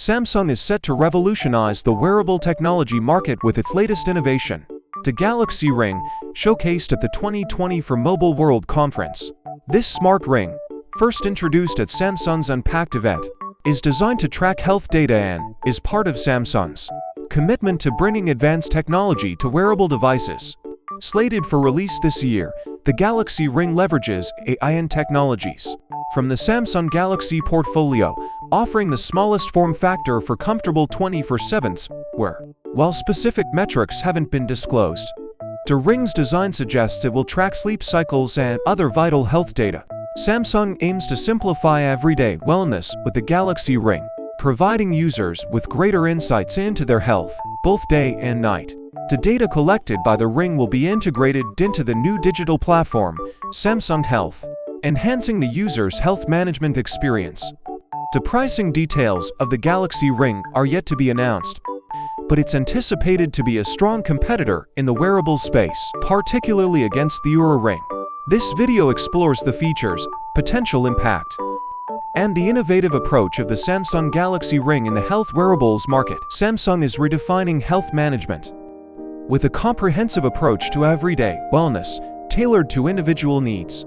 Samsung is set to revolutionize the wearable technology market with its latest innovation, the Galaxy Ring, showcased at the 2020 for Mobile World Conference. This smart ring, first introduced at Samsung's Unpacked event, is designed to track health data and is part of Samsung's commitment to bringing advanced technology to wearable devices. Slated for release this year, the Galaxy Ring leverages AI and technologies from the Samsung Galaxy portfolio, offering the smallest form factor for comfortable 24/7 wear. While specific metrics haven't been disclosed, the ring's design suggests it will track sleep cycles and other vital health data. Samsung aims to simplify everyday wellness with the Galaxy Ring, providing users with greater insights into their health, both day and night. The data collected by the ring will be integrated into the new digital platform, Samsung Health, enhancing the user's health management experience. The pricing details of the Galaxy Ring are yet to be announced, but it's anticipated to be a strong competitor in the wearable space, particularly against the Oura Ring. This video explores the features, potential impact, and the innovative approach of the Samsung Galaxy Ring in the health wearables market. Samsung is redefining health management with a comprehensive approach to everyday wellness, tailored to individual needs.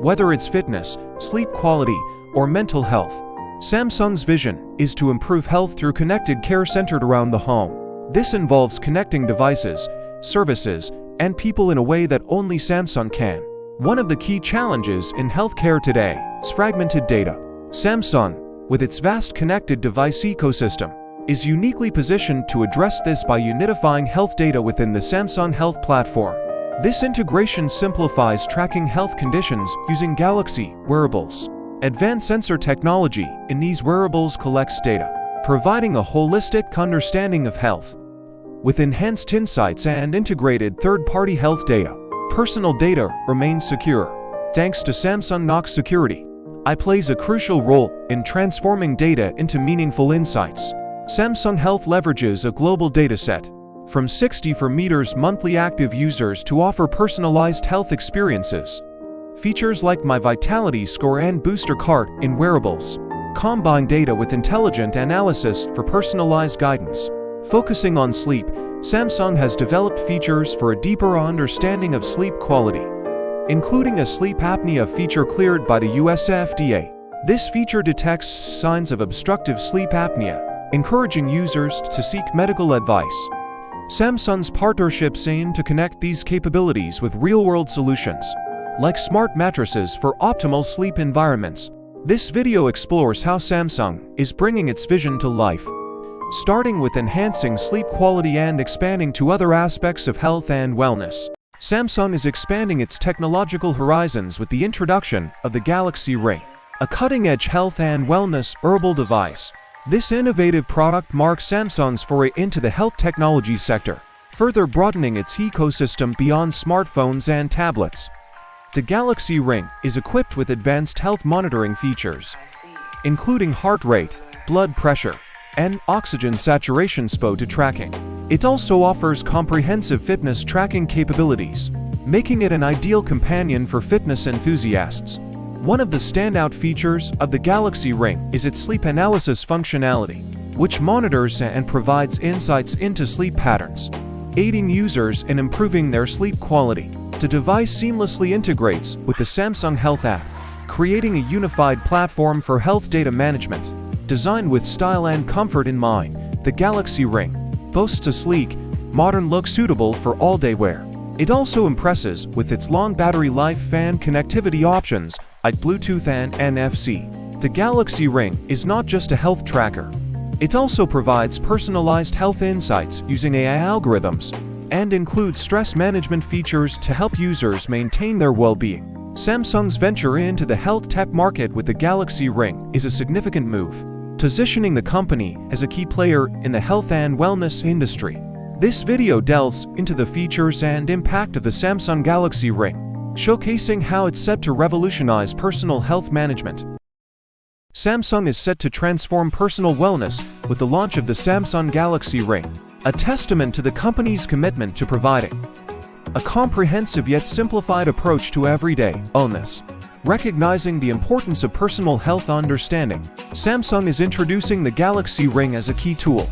Whether it's fitness, sleep quality, or mental health, Samsung's vision is to improve health through connected care centered around the home. This involves connecting devices, services, and people in a way that only Samsung can. One of the key challenges in healthcare today is fragmented data. Samsung, with its vast connected device ecosystem, is uniquely positioned to address this by unifying health data within the Samsung Health platform. This integration simplifies tracking health conditions using Galaxy Wearables. Advanced sensor technology in these wearables collects data, providing a holistic understanding of health. With enhanced insights and integrated third-party health data, personal data remains secure. Thanks to Samsung Knox Security, AI plays a crucial role in transforming data into meaningful insights. Samsung Health leverages a global dataset from 64 million monthly active users to offer personalized health experiences. Features like My Vitality Score and Booster Cart in wearables combine data with intelligent analysis for personalized guidance. Focusing on sleep, Samsung has developed features for a deeper understanding of sleep quality, including a sleep apnea feature cleared by the US FDA. This feature detects signs of obstructive sleep apnea, encouraging users to seek medical advice. Samsung's partnerships aim to connect these capabilities with real-world solutions, like smart mattresses for optimal sleep environments. This video explores how Samsung is bringing its vision to life, starting with enhancing sleep quality and expanding to other aspects of health and wellness. Samsung is expanding its technological horizons with the introduction of the Galaxy Ring, a cutting-edge health and wellness wearable device. This innovative product marks Samsung's foray into the health technology sector, further broadening its ecosystem beyond smartphones and tablets. The Galaxy Ring is equipped with advanced health monitoring features, including heart rate, blood pressure, and oxygen saturation SPO2 tracking. It also offers comprehensive fitness tracking capabilities, making it an ideal companion for fitness enthusiasts. One of the standout features of the Galaxy Ring is its sleep analysis functionality, which monitors and provides insights into sleep patterns, aiding users in improving their sleep quality. The device seamlessly integrates with the Samsung Health app, creating a unified platform for health data management. Designed with style and comfort in mind, the Galaxy Ring boasts a sleek, modern look suitable for all-day wear. It also impresses with its long battery life and connectivity options like Bluetooth and NFC. The Galaxy Ring is not just a health tracker. It also provides personalized health insights using AI algorithms and includes stress management features to help users maintain their well-being. Samsung's venture into the health tech market with the Galaxy Ring is a significant move, positioning the company as a key player in the health and wellness industry. This video delves into the features and impact of the Samsung Galaxy Ring, showcasing how it's set to revolutionize personal health management. Samsung is set to transform personal wellness with the launch of the Samsung Galaxy Ring, a testament to the company's commitment to providing a comprehensive yet simplified approach to everyday wellness. Recognizing the importance of personal health understanding, Samsung is introducing the Galaxy Ring as a key tool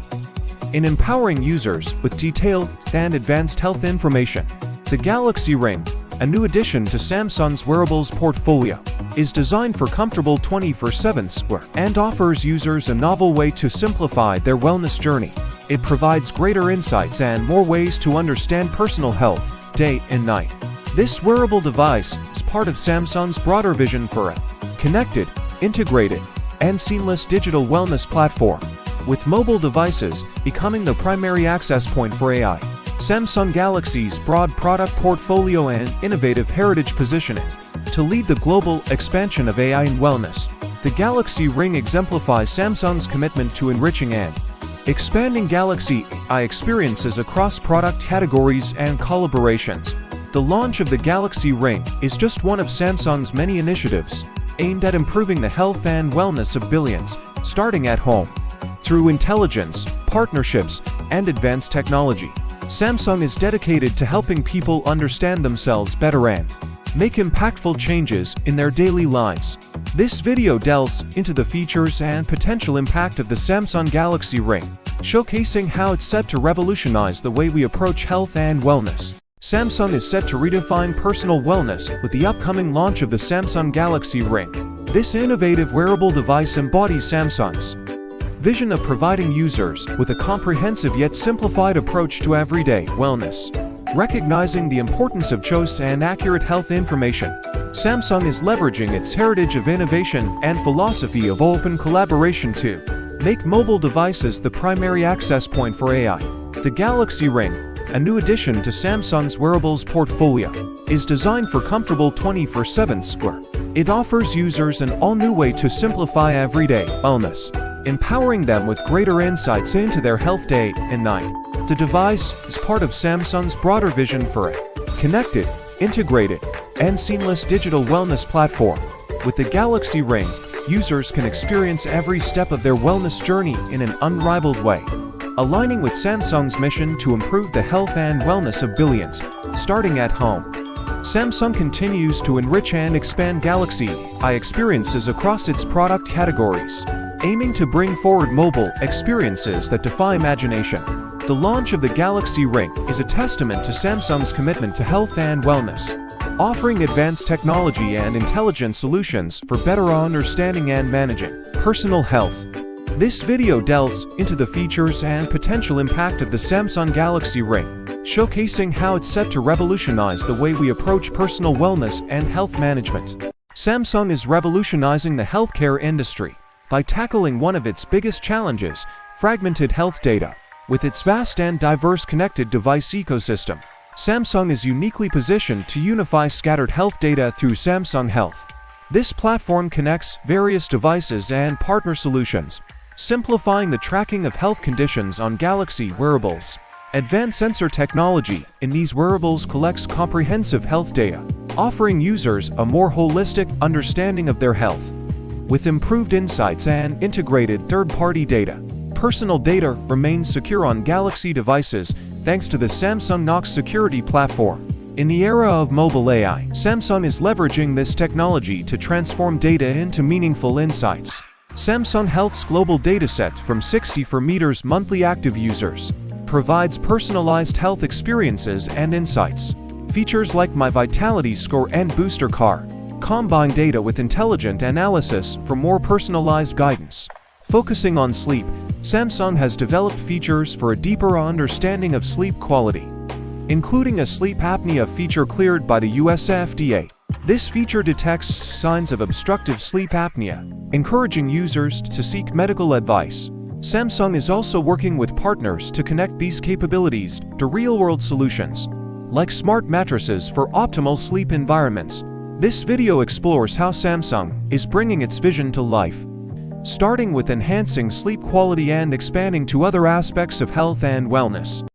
in empowering users with detailed and advanced health information. The Galaxy Ring, a new addition to Samsung's wearables portfolio, is designed for comfortable 24/7 wear and offers users a novel way to simplify their wellness journey. It provides greater insights and more ways to understand personal health, day and night. This wearable device is part of Samsung's broader vision for a connected, integrated, and seamless digital wellness platform. With mobile devices becoming the primary access point for AI, Samsung Galaxy's broad product portfolio and innovative heritage position it to lead the global expansion of AI in wellness. The Galaxy Ring exemplifies Samsung's commitment to enriching and expanding Galaxy AI experiences across product categories and collaborations. The launch of the Galaxy Ring is just one of Samsung's many initiatives aimed at improving the health and wellness of billions, starting at home. Through intelligence, partnerships, and advanced technology, Samsung is dedicated to helping people understand themselves better and make impactful changes in their daily lives. This video delves into the features and potential impact of the Samsung Galaxy Ring, showcasing how it's set to revolutionize the way we approach health and wellness. Samsung is set to redefine personal wellness with the upcoming launch of the Samsung Galaxy Ring. This innovative wearable device embodies Samsung's vision of providing users with a comprehensive yet simplified approach to everyday wellness. Recognizing the importance of choice and accurate health information, Samsung is leveraging its heritage of innovation and philosophy of open collaboration to make mobile devices the primary access point for AI. The Galaxy Ring, a new addition to Samsung's wearables portfolio, is designed for comfortable 24/7 wear. It offers users an all-new way to simplify everyday wellness, empowering them with greater insights into their health day and night. The device is part of Samsung's broader vision for a connected, integrated, and seamless digital wellness platform. With the Galaxy Ring, users can experience every step of their wellness journey in an unrivaled way, aligning with Samsung's mission to improve the health and wellness of billions, starting at home. Samsung continues to enrich and expand Galaxy AI experiences across its product categories, aiming to bring forward mobile experiences that defy imagination. The launch of the Galaxy Ring is a testament to Samsung's commitment to health and wellness, offering advanced technology and intelligent solutions for better understanding and managing personal health. This video delves into the features and potential impact of the Samsung Galaxy Ring, showcasing how it's set to revolutionize the way we approach personal wellness and health management. Samsung is revolutionizing the healthcare industry by tackling one of its biggest challenges, fragmented health data. With its vast and diverse connected device ecosystem, Samsung is uniquely positioned to unify scattered health data through Samsung Health. This platform connects various devices and partner solutions, simplifying the tracking of health conditions on Galaxy wearables. Advanced sensor technology in these wearables collects comprehensive health data, offering users a more holistic understanding of their health. With improved insights and integrated third-party data, personal data remains secure on Galaxy devices thanks to the Samsung Knox security platform. In the era of mobile AI, Samsung is leveraging this technology to transform data into meaningful insights. Samsung Health's global dataset from 64 million monthly active users provides personalized health experiences and insights. Features like My Vitality Score and Booster Card combine data with intelligent analysis for more personalized guidance. Focusing on sleep, Samsung has developed features for a deeper understanding of sleep quality, including a sleep apnea feature cleared by the US FDA. This feature detects signs of obstructive sleep apnea, encouraging users to seek medical advice. Samsung is also working with partners to connect these capabilities to real-world solutions, like smart mattresses for optimal sleep environments. This video explores how Samsung is bringing its vision to life, starting with enhancing sleep quality and expanding to other aspects of health and wellness.